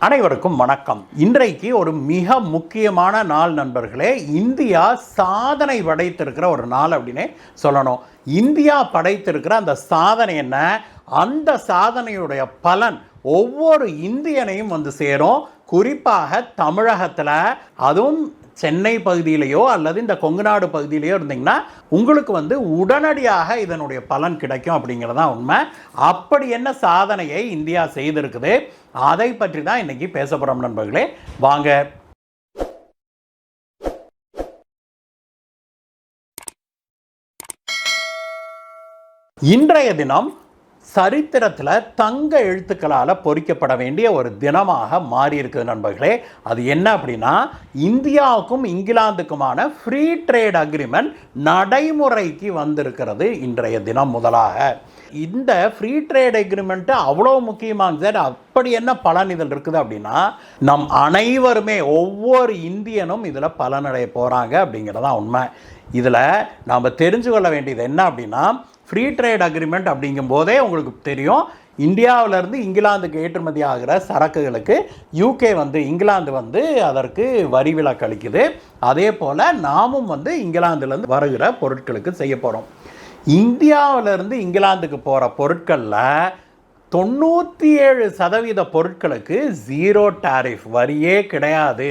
அனைவருக்கும் வணக்கம். இன்றைக்கு ஒரு மிக முக்கியமான நாள் நண்பர்களே. இந்தியா சாதனை படைத்திருக்கிற ஒரு நாள் அப்படின்னே சொல்லணும். இந்தியா படைத்திருக்கிற அந்த சாதனை என்ன, அந்த சாதனையுடைய பலன் ஒவ்வொரு இந்தியனையும் வந்து சேரும். குறிப்பாக தமிழகத்தில், அதுவும் சென்னை பகுதியிலையோ அல்லது இந்த கொங்குநாடு பகுதியிலையோ இருந்தீங்கன்னா உங்களுக்கு வந்து உடனடியாக இதனுடைய பலன் கிடைக்கும் அப்படிங்கிறதான் உண்மை. அப்படி என்ன சாதனையை இந்தியா செய்திருக்குது, அதை பற்றி தான் இன்னைக்கு பேச போகிறோம் நண்பர்களே. வாங்க. இன்றைய தினம் சரித்திரத்தில் தங்க எழுத்துக்களால் பொறிக்கப்பட வேண்டிய ஒரு தினமாக மாறி இருக்குது நண்பர்களே. அது என்ன அப்படின்னா, இந்தியாவுக்கும் இங்கிலாந்துக்குமான ஃப்ரீ ட்ரேட் அக்ரிமெண்ட் நடைமுறைக்கு வந்திருக்கிறது இன்றைய தினம் முதலாக. இந்த ஃப்ரீ ட்ரேட் அக்ரிமெண்ட்டு அவ்வளோ முக்கியமாக சார், அப்படி என்ன பலன் இதில் இருக்குது அப்படின்னா, நம் அனைவருமே ஒவ்வொரு இந்தியனும் இதில் பலனடைய போகிறாங்க அப்படிங்கிறதான் உண்மை. இதில் நாம் தெரிஞ்சு கொள்ள வேண்டியது என்ன அப்படின்னா, ஃப்ரீ ட்ரேட் அக்ரிமெண்ட் அப்படிங்கும் போதே உங்களுக்கு தெரியும், இந்தியாவிலேருந்து இங்கிலாந்துக்கு ஏற்றுமதி ஆகிற சரக்குகளுக்கு யூகே வந்து இங்கிலாந்து வந்து அதற்கு வரி விலக்கு அளிக்குது. அதே போல் நாமும் வந்து இங்கிலாந்துலேருந்து வருகிற பொருட்களுக்கு செய்ய போகிறோம். இந்தியாவிலேருந்து இங்கிலாந்துக்கு போகிற பொருட்களில் 97% பொருட்களுக்கு ஜீரோ டாரிஃப், வரியே கிடையாது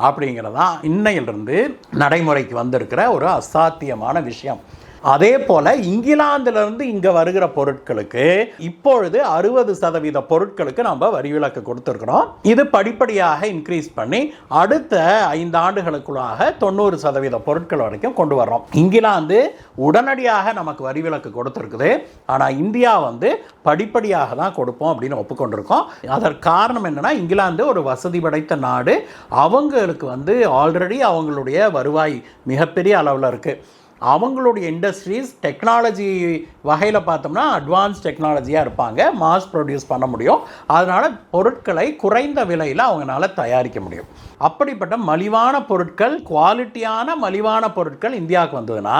அப்படிங்கிறதான் இன்னையிலிருந்து நடைமுறைக்கு வந்திருக்கிற ஒரு அசாத்தியமான விஷயம். அதே போல் இங்கிலாந்திலிருந்து இங்கே வருகிற பொருட்களுக்கு இப்பொழுது 60% பொருட்களுக்கு நம்ம வரி விலக்கு கொடுத்துருக்குறோம். இது படிப்படியாக இன்க்ரீஸ் பண்ணி அடுத்த 5 ஆண்டுகளுக்குள்ளாக 90% பொருட்கள் வரைக்கும் கொண்டு வர்றோம். இங்கிலாந்து உடனடியாக நமக்கு வரி விலக்கு கொடுத்துருக்குது, ஆனால் இந்தியா வந்து படிப்படியாக தான் கொடுப்போம் அப்படின்னு ஒப்புக்கொண்டிருக்கோம். அதற்கு காரணம் என்னென்னா, இங்கிலாந்து ஒரு வசதி படைத்த நாடு. அவங்களுக்கு வந்து ஆல்ரெடி அவங்களுடைய வருவாய் மிகப்பெரிய அளவில் இருக்குது. அவங்களுடைய இண்டஸ்ட்ரீஸ் டெக்னாலஜி வகையில் பார்த்தோம்னா அட்வான்ஸ் டெக்னாலஜியாக இருப்பாங்க, மாஸ் ப்ரொடியூஸ் பண்ண முடியும். அதனால் பொருட்களை குறைந்த விலையில் அவங்களால தயாரிக்க முடியும். அப்படிப்பட்ட மலிவான பொருட்கள், குவாலிட்டியான மலிவான பொருட்கள் இந்தியாவுக்கு வந்ததுன்னா,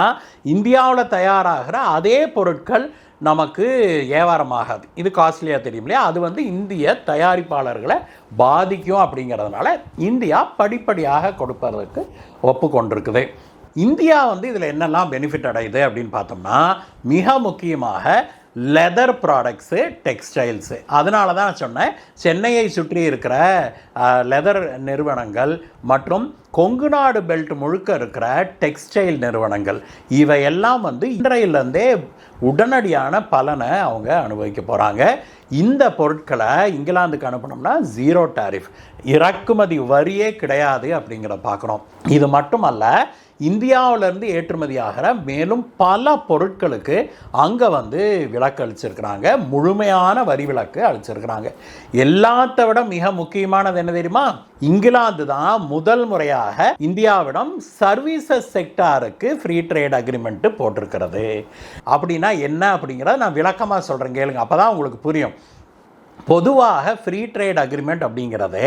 இந்தியாவில் தயாராகிற அதே பொருட்கள் நமக்கு வியாபாரமாகாது. இது காஸ்ட்லியாக தெரியும் இல்லையா, அது வந்து இந்திய தயாரிப்பாளர்களை பாதிக்கும். அப்படிங்கிறதுனால இந்தியா படிப்படியாக கொடுப்பதற்கு ஒப்புக்கொண்டிருக்குது. இந்தியா வந்து இதில் என்னெல்லாம் பெனிஃபிட் அடையுது அப்படின்னு பார்த்தோம்னா, மிக முக்கியமாக லெதர் ப்ராடக்ட்ஸு, டெக்ஸ்டைல்ஸு. அதனால தான் நான் சொன்னேன், சென்னையை சுற்றி இருக்கிற லெதர் நிறுவனங்கள் மற்றும் கொங்குநாடு பெல்ட் முழுக்க இருக்கிற டெக்ஸ்டைல் நிறுவனங்கள், இவையெல்லாம் வந்து இன்றையிலேருந்தே உடனடியான பலனை அவங்க அனுபவிக்க போகிறாங்க. இந்த பொருட்களை இங்கிலாந்துக்கு அனுப்பணும்னா ஜீரோ டாரிஃப், இறக்குமதி வரியே கிடையாது அப்படிங்கிற பார்க்குறோம். இது மட்டுமல்ல, இந்தியாவிலேருந்து ஏற்றுமதி ஆகிற மேலும் பல பொருட்களுக்கு அங்கே வந்து விலக்கு அளிச்சிருக்கிறாங்க, முழுமையான வரி விலக்கு அளிச்சிருக்கிறாங்க. எல்லாத்த விட மிக முக்கியமானது என்ன தெரியுமா, இங்கிலாந்து தான் முதல் முறையாக இந்தியாவிடம் சர்வீசஸ் செக்டாருக்கு ஃப்ரீ ட்ரேட் அக்ரிமெண்ட் போட்டிருக்கிறது. அப்படின்னா என்ன அப்படிங்கிறத நான் விளக்கமாக சொல்கிறேன், கேளுங்க, அப்போ தான் உங்களுக்கு புரியும். பொதுவாக ஃப்ரீ ட்ரேட் அக்ரிமெண்ட் அப்படிங்கிறது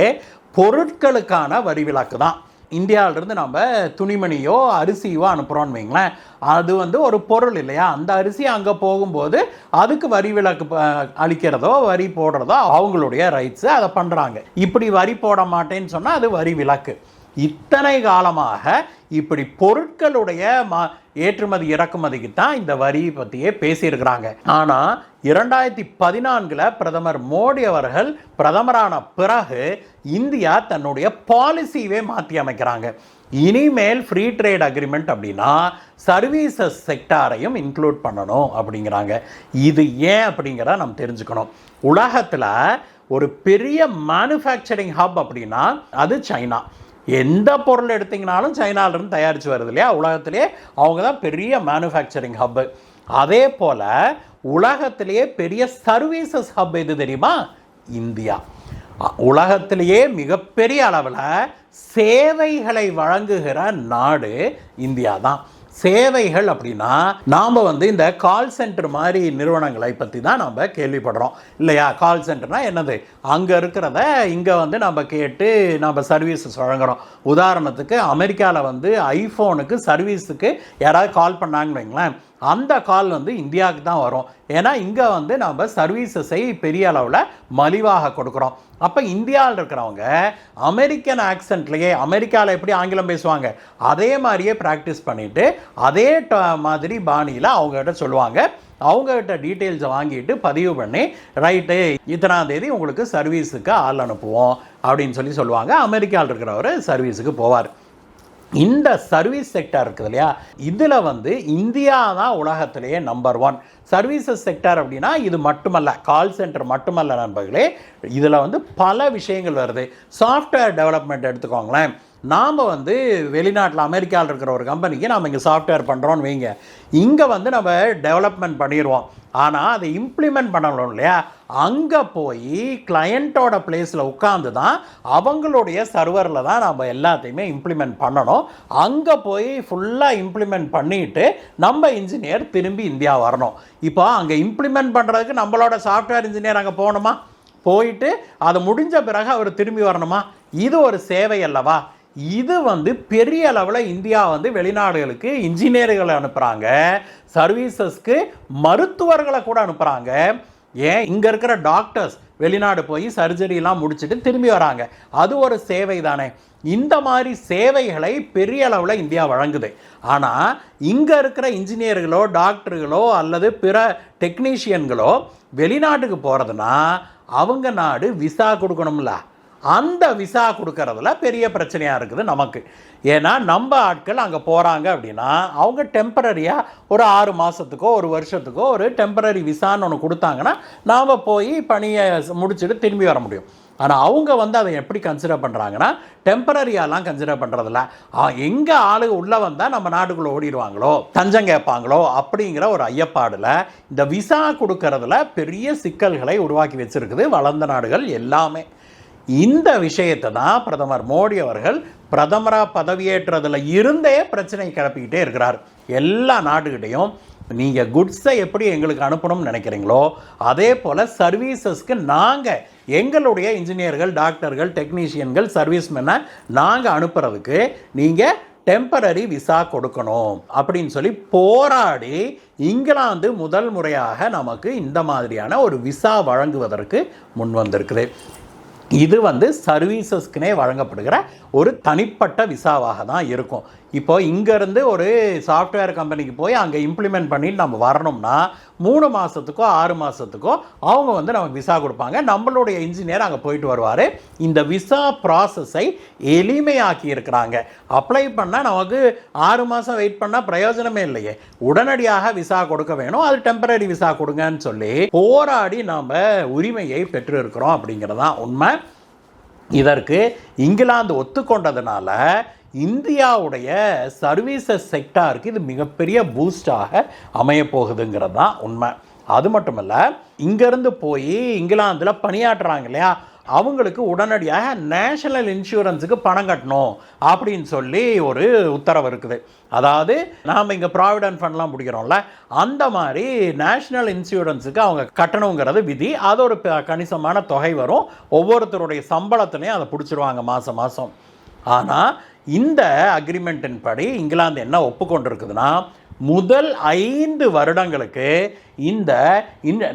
பொருட்களுக்கான வரி விலக்கு தான். இந்தியாவிலிருந்து நம்ம துணிமணியோ அரிசியோ அனுப்புகிறோன்னு வைங்களேன், அது வந்து ஒரு பொருள் இல்லையா, அந்த அரிசி அங்கே போகும்போது அதுக்கு வரி விலக்கு அளிக்கிறதோ வரி போடுறதோ அவங்களுடைய ரைட்ஸு, அதை பண்ணுறாங்க. இப்படி வரி போட மாட்டேன்னு சொன்னால் அது வரி விலக்கு. இத்தனை காலமாக இப்படி பொருட்களுடைய ஏற்றுமதி இறக்குமதிக்கு தான் இந்த வரி பற்றியே பேசியிருக்கிறாங்க. ஆனால் 2014 பிரதமர் மோடி அவர்கள் பிரதமரான பிறகு இந்தியா தன்னுடைய பாலிசியவே மாற்றி அமைக்கிறாங்க. இனிமேல் ஃப்ரீ ட்ரேட் அக்ரிமெண்ட் அப்படின்னா சர்வீசஸ் செக்டாரையும் இன்க்ளூட் பண்ணணும் அப்படிங்கிறாங்க. இது ஏன் அப்படிங்கிறத நம்ம தெரிஞ்சுக்கணும். உலகத்தில் ஒரு பெரிய மேனுஃபேக்சரிங் ஹப் அப்படின்னா அது சைனா. எந்த பொருள் எடுத்திங்கனாலும் சைனாவிலிருந்து தயாரித்து வருது இல்லையா, உலகத்திலே அவங்க தான் பெரிய மேனுஃபேக்சரிங் ஹப்பு. அதே போல் உலகத்திலேயே பெரிய சர்வீசஸ் ஹப் எது தெரியுமா, இந்தியா. உலகத்திலேயே மிகப்பெரிய அளவில் சேவைகளை வழங்குகிற நாடு இந்தியா தான். சேவைகள் அப்படின்னா நாம் வந்து இந்த கால் சென்டர் மாதிரி நிறுவனங்களை பற்றி தான் நம்ம கேள்விப்படுறோம் இல்லையா. கால் சென்டர்னால் என்னது, அங்கே இருக்கிறத இங்கே வந்து நம்ம கேட்டு நம்ம சர்வீசஸ் வழங்குகிறோம். உதாரணத்துக்கு அமெரிக்காவில் வந்து ஐஃபோனுக்கு சர்வீஸுக்கு யாராவது கால் பண்ணாங்கன்னு வைங்களேன், அந்த கால் வந்து இந்தியாவுக்கு தான் வரும். ஏன்னா இங்கே வந்து நம்ம சர்வீசஸை பெரிய அளவில் மலிவாக கொடுக்குறோம். அப்போ இந்தியாவில் இருக்கிறவங்க அமெரிக்கன் ஆக்சென்ட்லேயே, அமெரிக்காவில் எப்படி ஆங்கிலம் பேசுவாங்க அதே மாதிரியே ப்ராக்டிஸ் பண்ணிவிட்டு அதே மாதிரி பாணியில் அவங்ககிட்ட சொல்லுவாங்க. அவங்ககிட்ட டீட்டெயில்ஸை வாங்கிட்டு பதிவு பண்ணி ரைட்டு இத்தனாம் தேதி உங்களுக்கு சர்வீஸுக்கு ஆள் அனுப்புவோம் அப்படின்னு சொல்லுவாங்க. அமெரிக்காவில் இருக்கிறவர் சர்வீஸுக்கு போவார். இந்த சர்வீஸ் செக்டர் இருக்குது இல்லையா, இதில் வந்து இந்தியா தான் உலகத்திலேயே நம்பர் 1 சர்வீசஸ் செக்டர். அப்படின்னா இது மட்டுமல்ல, கால் சென்டர் மட்டுமல்ல நண்பர்களே, இதில் வந்து பல விஷயங்கள் வருது. சாஃப்ட்வேர் டெவலப்மெண்ட் எடுத்துக்கோங்களேன். நாம் வந்து வெளிநாட்டில் அமெரிக்காவில் இருக்கிற ஒரு கம்பெனிக்கு நாம் இங்கே சாஃப்ட்வேர் பண்ணுறோன்னு வைங்க, இங்கே வந்து நம்ம டெவலப்மெண்ட் பண்ணிடுவோம். ஆனால் அதை இம்ப்ளிமெண்ட் பண்ணணும் இல்லையா, அங்கே போய் கிளையண்ட்டோட பிளேஸில் உட்காந்து தான் அவங்களுடைய சர்வரில் தான் நம்ம எல்லாத்தையுமே இம்ப்ளிமெண்ட் பண்ணணும். அங்கே போய் ஃபுல்லாக இம்ப்ளிமெண்ட் பண்ணிவிட்டு நம்ம இன்ஜினியர் திரும்பி இந்தியா வரணும். இப்போ அங்கே இம்ப்ளிமெண்ட் பண்ணுறதுக்கு நம்மளோட சாஃப்ட்வேர் இன்ஜினியர் அங்கே போகணுமா, போயிட்டு அதை முடிஞ்ச பிறகு அவர் திரும்பி வரணுமா? இது ஒரு சேவை அல்லவா? இது வந்து பெரிய அளவில் இந்தியா வந்து வெளிநாடுகளுக்கு இன்ஜினியர்களை அனுப்புகிறாங்க, சர்வீசஸ்க்கு மருத்துவர்களை கூட அனுப்புகிறாங்க. ஏன் இங்கே இருக்கிற டாக்டர்ஸ் வெளிநாடு போய் சர்ஜரிலாம் முடிச்சுட்டு திரும்பி வராங்க, அது ஒரு சேவை தானே. இந்த மாதிரி சேவைகளை பெரிய அளவில் இந்தியா வழங்குது. ஆனால் இங்கே இருக்கிற இன்ஜினியர்களோ டாக்டர்களோ அல்லது பிற டெக்னீஷியன்களோ வெளிநாட்டுக்கு போகிறதுனா அவங்க நாடு விசா கொடுக்கணும்ல, அந்த விசா கொடுக்கறதுல பெரிய பிரச்சனையாக இருக்குது நமக்கு. ஏன்னா நம்ம ஆட்கள் அங்கே போகிறாங்க அப்படின்னா அவங்க டெம்பரரியாக ஒரு 6 மாதத்துக்கோ ஒரு வருஷத்துக்கோ ஒரு டெம்பரரி விசான்னு ஒன்று கொடுத்தாங்கன்னா நாம் போய் பணியை முடிச்சுட்டு திரும்பி வர முடியும். ஆனால் அவங்க வந்து அதை எப்படி கன்சிடர் பண்ணுறாங்கன்னா டெம்பரரியாலாம் கன்சிடர் பண்ணுறதில்ல. எங்கே ஆளுங்க உள்ளே வந்தால் நம்ம நாட்டுக்குள்ளே ஓடிடுவாங்களோ, தஞ்சம் கேட்பாங்களோ அப்படிங்கிற ஒரு ஐயப்பாடில் இந்த விசா கொடுக்கறதுல பெரிய சிக்கல்களை உருவாக்கி வச்சுருக்குது வளர்ந்த நாடுகள் எல்லாமே. இந்த விஷயத்தை தான் பிரதமர் மோடி அவர்கள் பிரதமராக பதவியேற்றதில் இருந்தே பிரச்சனை கிளப்பிக்கிட்டே இருக்கிறார். எல்லா நாடுகிட்டையும் நீங்கள் குட்ஸை எப்படி எங்களுக்கு அனுப்பணும்னு நினைக்கிறீங்களோ அதே போல் சர்வீசஸ்க்கு நாங்கள் எங்களுடைய இன்ஜினியர்கள், டாக்டர்கள், டெக்னீஷியன்கள், சர்வீஸ்மெனை நாங்கள் அனுப்புறதுக்கு நீங்கள் டெம்பரரி விசா கொடுக்கணும் அப்படின்னு போராடி இங்கிலாந்து முதல் முறையாக நமக்கு இந்த மாதிரியான ஒரு விசா வழங்குவதற்கு முன் வந்திருக்குது. இது வந்து சர்வீசஸ்க்குனே வழங்கப்படுகிற ஒரு தனிப்பட்ட விசாவாக தான் இருக்கும். இப்போ இங்கேருந்து ஒரு சாஃப்ட்வேர் கம்பெனிக்கு போய் அங்கே இம்ப்ளிமெண்ட் பண்ணிட்டு நம்ம வரணும்னா 3 மாதத்துக்கோ 6 மாதத்துக்கோ அவங்க வந்து நமக்கு விசா கொடுப்பாங்க. நம்மளுடைய இன்ஜினியர் அங்கே போயிட்டு வருவார். இந்த விசா ப்ராசஸை எளிமையாக்கி இருக்கிறாங்க. அப்ளை பண்ணால் நமக்கு 6 மாதம் வெயிட் பண்ணால் பிரயோஜனமே இல்லையே, உடனடியாக விசா கொடுக்க வேணும், அது டெம்பரரி விசா கொடுங்கன்னு சொல்லி போராடி நாம் உரிமையை பெற்று இருக்கிறோம் அப்படிங்கிறதான் உண்மை. இதற்கு இங்கிலாந்து ஒத்துக்கொண்டதுனால இந்தியாவுடைய சர்வீசஸ் செக்டாருக்கு இது மிகப்பெரிய பூஸ்டாக அமையப்போகுதுங்கிறது தான் உண்மை. அது மட்டும் இல்லை, இங்கேருந்து போய் இங்கிலாந்தில் பணியாற்றுறாங்க இல்லையா, அவங்களுக்கு உடனடியாக நேஷனல் இன்சூரன்ஸுக்கு பணம் கட்டணும் அப்படின்னு ஒரு உத்தரவு இருக்குது. அதாவது நாம் இங்கே ப்ராவிடென்ட் ஃபண்ட்லாம் பிடிக்கிறோம்ல, அந்த மாதிரி நேஷ்னல் இன்சூரன்ஸுக்கு அவங்க கட்டணுங்கிறது விதி. அது ஒரு கணிசமான தொகை வரும், ஒவ்வொருத்தருடைய சம்பளத்துலேயும் அதை பிடிச்சிருவாங்க மாதம் மாதம். ஆனால் இந்த அக்ரிமெண்ட்டின் படி இங்கிலாந்து என்ன ஒப்புக்கொண்டிருக்குதுன்னா முதல் 5 வருடங்களுக்கு இந்த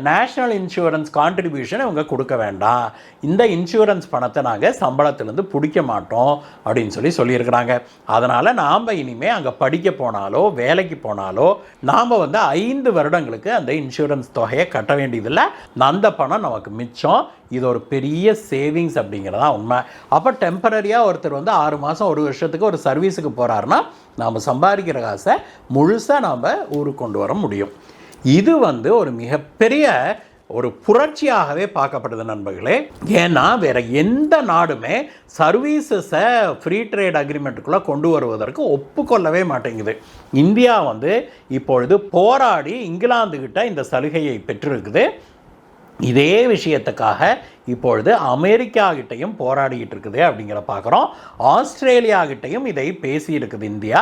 நேஷ்னல் இன்சூரன்ஸ் கான்ட்ரிபியூஷன் இவங்க கொடுக்க வேண்டாம், இந்த இன்சூரன்ஸ் பணத்தை நாங்கள் சம்பளத்திலேருந்து பிடிக்க மாட்டோம் அப்படின்னு சொல்லியிருக்கிறாங்க. அதனால் நாம் இனிமேல் அங்கே படிக்க போனாலோ வேலைக்கு போனாலோ நாம் வந்து 5 வருடங்களுக்கு அந்த இன்சூரன்ஸ் தொகையை கட்ட வேண்டியதில்லை, அந்த பணம் நமக்கு மிச்சம். இது ஒரு பெரிய சேவிங்ஸ் அப்படிங்கிறதா உண்மை. அப்போ டெம்பரரியாக ஒருத்தர் வந்து 6 மாதம் 1 வருஷத்துக்கு ஒரு சர்வீஸுக்கு போகிறாருன்னா நாம் சம்பாதிக்கிற காசை முழுசாக நாம் ஊருக்கு கொண்டு வர முடியும். இது வந்து ஒரு மிகப்பெரிய ஒரு புரட்சியாகவே பார்க்கப்படுது நண்பர்களே. ஏன்னா வேறு எந்த நாடுமே சர்வீசஸை ஃப்ரீ ட்ரேட் அக்ரிமெண்ட்டுக்குள்ளே கொண்டு வருவதற்கு ஒப்புக்கொள்ளவே மாட்டேங்குது. இந்தியா வந்து இப்பொழுது போராடி இங்கிலாந்துக்கிட்ட இந்த சலுகையை பெற்றிருக்குது. இதே விஷயத்துக்காக இப்பொழுது அமெரிக்கா கிட்டையும் போராடிட்டு இருக்குது அப்படிங்கிற பார்க்குறோம். ஆஸ்திரேலியா கிட்டையும் இதை பேசி இருக்குது இந்தியா.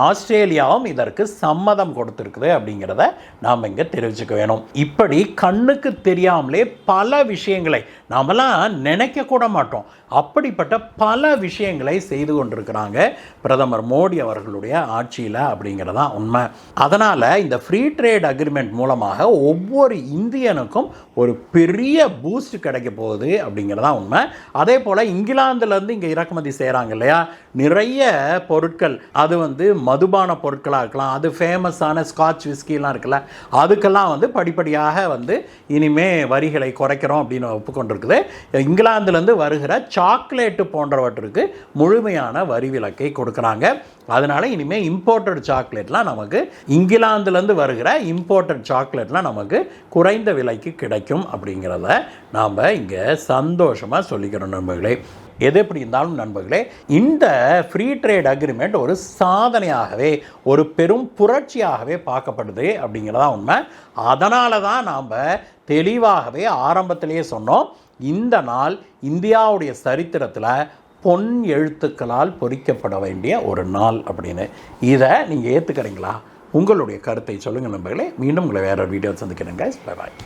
ஆஸ்திரேலியாவும் இதற்கு சம்மதம் கொடுத்துருக்குது அப்படிங்கிறத நாம் இங்கே தெரிவிச்சுக்க வேணும். இப்படி கண்ணுக்கு தெரியாமலே பல விஷயங்களை நாமெல்லாம் நினைக்க கூட மாட்டோம், அப்படிப்பட்ட பல விஷயங்களை செய்து கொண்டிருக்கிறாங்க பிரதமர் மோடி அவர்களுடைய ஆட்சியில் அப்படிங்கிறதான் உண்மை. அதனால் இந்த ஃப்ரீ ட்ரேட் அக்ரிமெண்ட் மூலமாக ஒவ்வொரு இந்தியனுக்கும் ஒரு பெரிய பூஸ்ட் கிடைக்க போகுது அப்படிங்கிறதான் உண்மை. அதே போல் இங்கிலாந்துலேருந்து இங்கே இறக்குமதி செய்கிறாங்க இல்லையா, நிறைய பொருட்கள், அது மதுபான பொருட்களாக இருக்கலாம், அது ஃபேமஸான ஸ்காட்ச் விஸ்கிலாம் இருக்குல்ல, அதுக்கெல்லாம் படிப்படியாக இனிமே வரிகளை குறைக்கிறோம் அப்படின்னு ஒப்புக்கொண்டிருக்குது. இங்கிலாந்துலேருந்து வருகிற சாக்லேட்டு போன்றவற்றுக்கு முழுமையான வரி விலக்கை கொடுக்குறாங்க. அதனால் இனிமேல் இம்போர்ட்டட் சாக்லேட்லாம் நமக்கு, இங்கிலாந்துலேருந்து வருகிற இம்போர்ட்டட் சாக்லேட்லாம் நமக்கு குறைந்த விலைக்கு கிடைக்கும் அப்படிங்கிறத நாம் இங்கே சந்தோஷமாக சொல்லிக்கிறோம் நண்பர்களே. எது எப்படி இருந்தாலும் நண்பர்களே, இந்த ஃப்ரீ ட்ரேட் அக்ரிமெண்ட் ஒரு சாதனையாகவே, ஒரு பெரும் புரட்சியாகவே பார்க்கப்படுது அப்படிங்கிறதா உண்மை. அதனால தான் நாம் தெளிவாகவே ஆரம்பத்திலேயே சொன்னோம், இந்த நாள் இந்தியாவுடைய சரித்திரத்தில் பொன் எழுத்துக்களால் பொறிக்கப்பட வேண்டிய ஒரு நாள் அப்படின்னு. இதை நீங்கள் ஏற்றுக்கிறீங்களா? உங்களுடைய கருத்தை சொல்லுங்கள் நண்பர்களே. மீண்டும் உங்களை வேற ஒரு வீடியோ சந்திக்கிறேன். Bye bye.